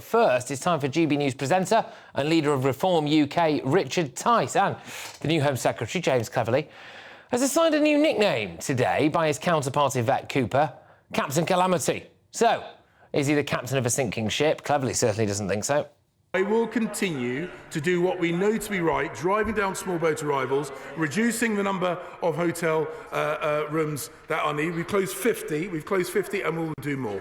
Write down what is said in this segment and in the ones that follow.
But first, it's time for GB News presenter and leader of Reform UK, Richard Tice. And the new Home Secretary, James Cleverly, has assigned a new nickname today by his counterpart Yvette Cooper, Captain Calamity. So, is he the captain of a sinking ship? Cleverly certainly doesn't think so. I will continue to do what we know to be right, driving down small boat arrivals, reducing the number of hotel rooms that are needed. We've closed 50 and we'll do more.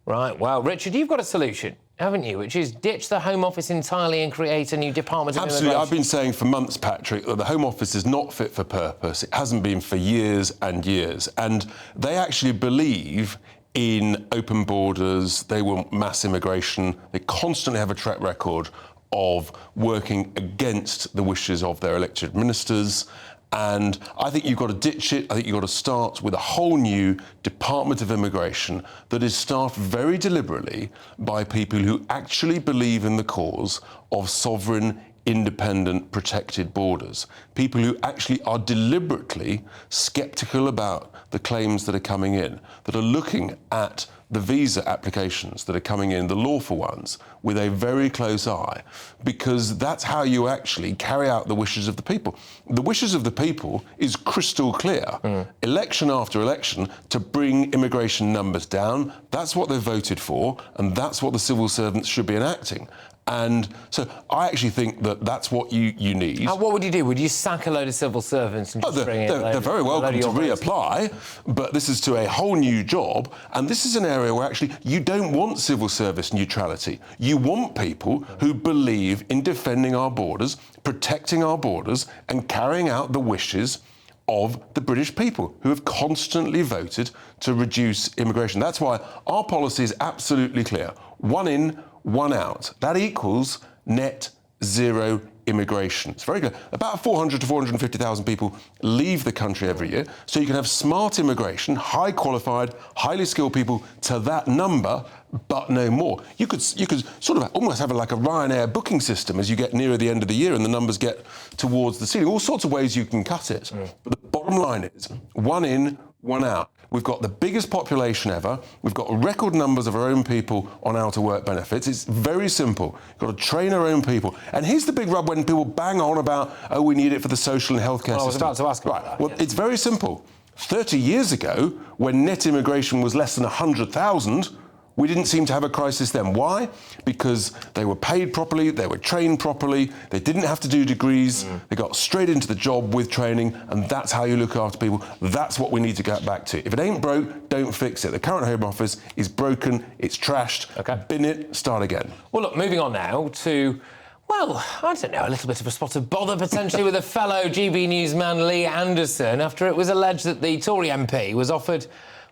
Right, well, Richard, you've got a solution, haven't you, which is ditch the Home Office entirely and create a new Department of Absolutely. Immigration. I've been saying for months, Patrick, that the Home Office is not fit for purpose. It hasn't been for years and years. And they actually believe in open borders. They want mass immigration. They constantly have a track record of working against the wishes of their elected ministers. And I think you've got to ditch it. I think you've got to start with a whole new Department of Immigration that is staffed very deliberately by people who actually believe in the cause of sovereign, independent, protected borders. People who actually are deliberately sceptical about the claims that are coming in, that are looking at the visa applications that are coming in, the lawful ones, with a very close eye, because that's how you actually carry out the wishes of the people. The wishes of the people is crystal clear. Election after election, to bring immigration numbers down. That's what they voted for, and that's what the civil servants should be enacting. And so I actually think that that's what you need. What would you do? Would you sack a load of civil servants and just bring in they're very welcome to reapply, but this is to a whole new job. And this is an area where actually you don't want civil service neutrality. You want people who believe in defending our borders, protecting our borders, and carrying out the wishes of the British people, who have constantly voted to reduce immigration. That's why our policy is absolutely clear. One in, one out. That equals net zero immigration. It's very good. About 400 to 450,000 people leave the country every year. So you can have smart immigration, high qualified, highly skilled people to that number, but no more. You could sort of almost have like a Ryanair booking system as you get nearer the end of the year and the numbers get towards the ceiling. All sorts of ways you can cut it. But the bottom line is one in, one out. We've got the biggest population ever. We've got record numbers of our own people on out-of-work benefits. It's very simple. You've got to train our own people. And here's the big rub when people bang on about, oh, we need it for the social and healthcare system. I was about to ask about that. Well, it's very simple. 30 years ago, when net immigration was less than 100,000, we didn't seem to have a crisis then. Why? Because they were paid properly, they were trained properly, they didn't have to do degrees, they got straight into the job with training, and that's how you look after people. That's what we need to get back to. If it ain't broke, don't fix it. The current Home Office is broken, it's trashed. Okay. Bin it, start again. Well, look, moving on now to, well, I don't know, a little bit of a spot of bother potentially with a fellow GB newsman, Lee Anderson, after it was alleged that the Tory MP was offered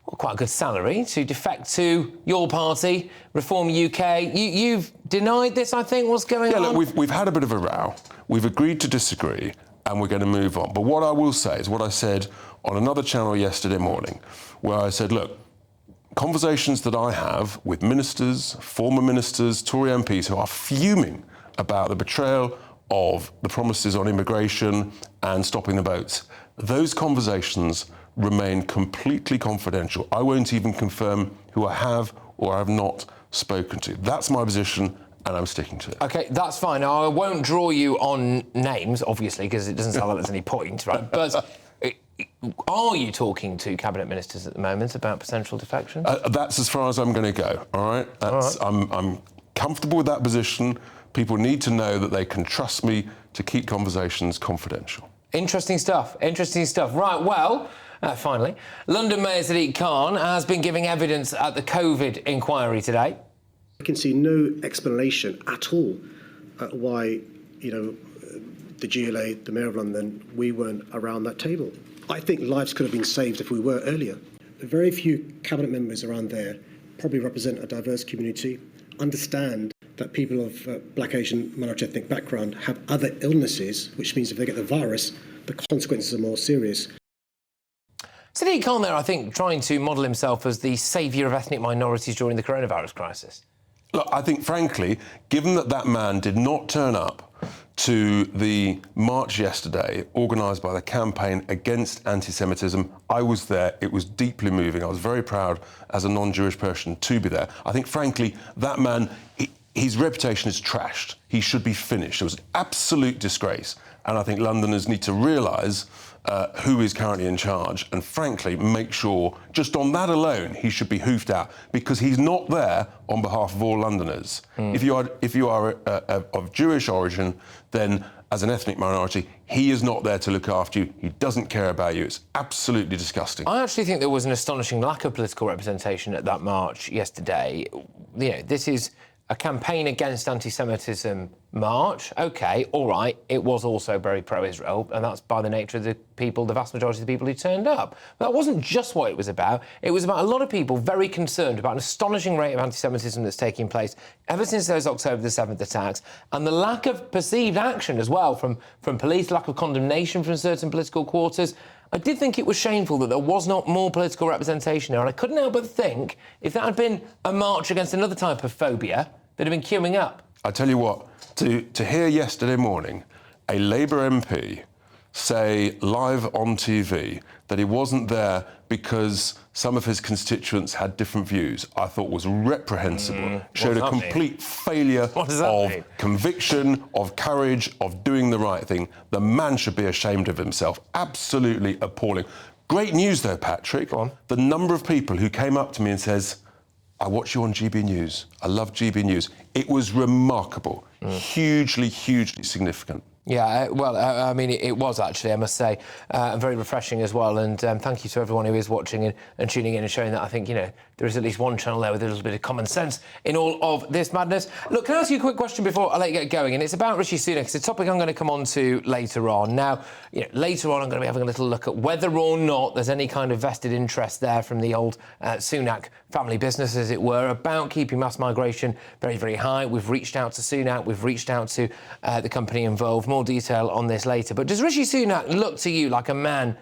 quite a good salary to defect to your party, Reform UK. You've denied this, I think. What's going on? Yeah, look, we've had a bit of a row. We've agreed to disagree, and we're going to move on. But what I will say is what I said on another channel yesterday morning, where I said, look, conversations that I have with ministers, former ministers, Tory MPs who are fuming about the betrayal of the promises on immigration and stopping the boats, those conversations remain completely confidential. I won't even confirm who I have or have not spoken to. That's my position, and I'm sticking to it. OK, that's fine. Now, I won't draw you on names, obviously, because it doesn't sound like there's any point, right? But are you talking to Cabinet Ministers at the moment about potential defection? That's as far as I'm going to go, all right? I'm comfortable with that position. People need to know that they can trust me to keep conversations confidential. Interesting stuff. Interesting stuff. Right, well, finally, London Mayor Sadiq Khan has been giving evidence at the COVID inquiry today. I can see no explanation at all why, the GLA, the Mayor of London, we weren't around that table. I think lives could have been saved if we were earlier. Very few cabinet members around there probably represent a diverse community, understand that people of Black, Asian, minority ethnic background have other illnesses, which means if they get the virus, the consequences are more serious. Sadiq Khan there, I think, trying to model himself as the saviour of ethnic minorities during the coronavirus crisis. Look, I think, frankly, given that that man did not turn up to the march yesterday organised by the Campaign Against Anti-Semitism. I was there. It was deeply moving. I was very proud as a non-Jewish person to be there. I think, frankly, that man, his reputation is trashed. He should be finished. It was an absolute disgrace. And I think Londoners need to realise who is currently in charge and, frankly, make sure, just on that alone, he should be hoofed out, because he's not there on behalf of all Londoners. If you are of Jewish origin, then as an ethnic minority, he is not there to look after you. He doesn't care about you. It's absolutely disgusting. I actually think there was an astonishing lack of political representation at that march yesterday. You know, this is a campaign against anti-Semitism march. OK, all right, it was also very pro-Israel, and that's by the nature of the people, the vast majority of the people who turned up. But that wasn't just what it was about. It was about a lot of people very concerned about an astonishing rate of anti-Semitism that's taking place ever since those October the 7th attacks, and the lack of perceived action as well from police, lack of condemnation from certain political quarters. I did think it was shameful that there was not more political representation there, and I couldn't help but think if that had been a march against another type of phobia, they'd have been queuing up. I tell you what, to hear yesterday morning a Labour MP say live on TV that he wasn't there because some of his constituents had different views, I thought was reprehensible. Showed a complete failure of conviction, of courage, of doing the right thing. The man should be ashamed of himself. Absolutely appalling. Great news, though, Patrick. Go on. The number of people who came up to me and says, I watch you on GB News. I love GB News. It was remarkable. Hugely, hugely significant. Yeah, well, I mean, it was actually, I must say, and very refreshing as well. And thank you to everyone who is watching and tuning in and showing that I think, you know, there is at least one channel there with a little bit of common sense in all of this madness. Look, can I ask you a quick question before I let you get going? And it's about Rishi Sunak. It's a topic I'm going to come on to later on. Now, you know, later on, I'm going to be having a little look at whether or not there's any kind of vested interest there from the old Sunak family business, as it were, about keeping mass migration very, very high. We've reached out to Sunak. We've reached out to the company involved. More detail on this later. But does Rishi Sunak look to you like a man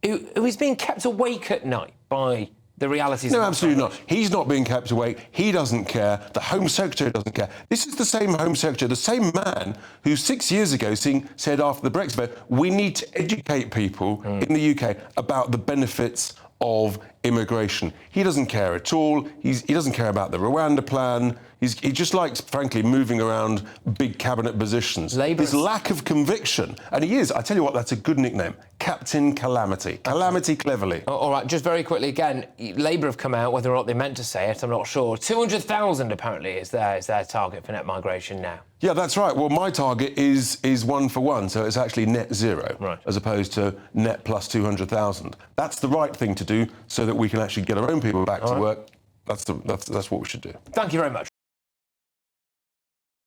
who is being kept awake at night by the realities? No, absolutely not. He's not being kept awake. He doesn't care. The Home Secretary doesn't care. This is the same Home Secretary, the same man who 6 years ago said after the Brexit vote, we need to educate people in the UK about the benefits of immigration. He doesn't care at all. He doesn't care about the Rwanda plan. He just likes, frankly, moving around big cabinet positions. His lack of conviction, and he is, I tell you what, that's a good nickname, Captain Calamity. Calamity cleverly. All right, just very quickly, again, Labour have come out, whether or not they meant to say it, I'm not sure. 200,000, apparently, is their target for net migration now. Yeah, that's right. Well, my target is 1 for 1, so it's actually net zero, right, as opposed to net plus 200,000. That's the right thing to do so that we can actually get our own people back to work. That's what we should do. Thank you very much.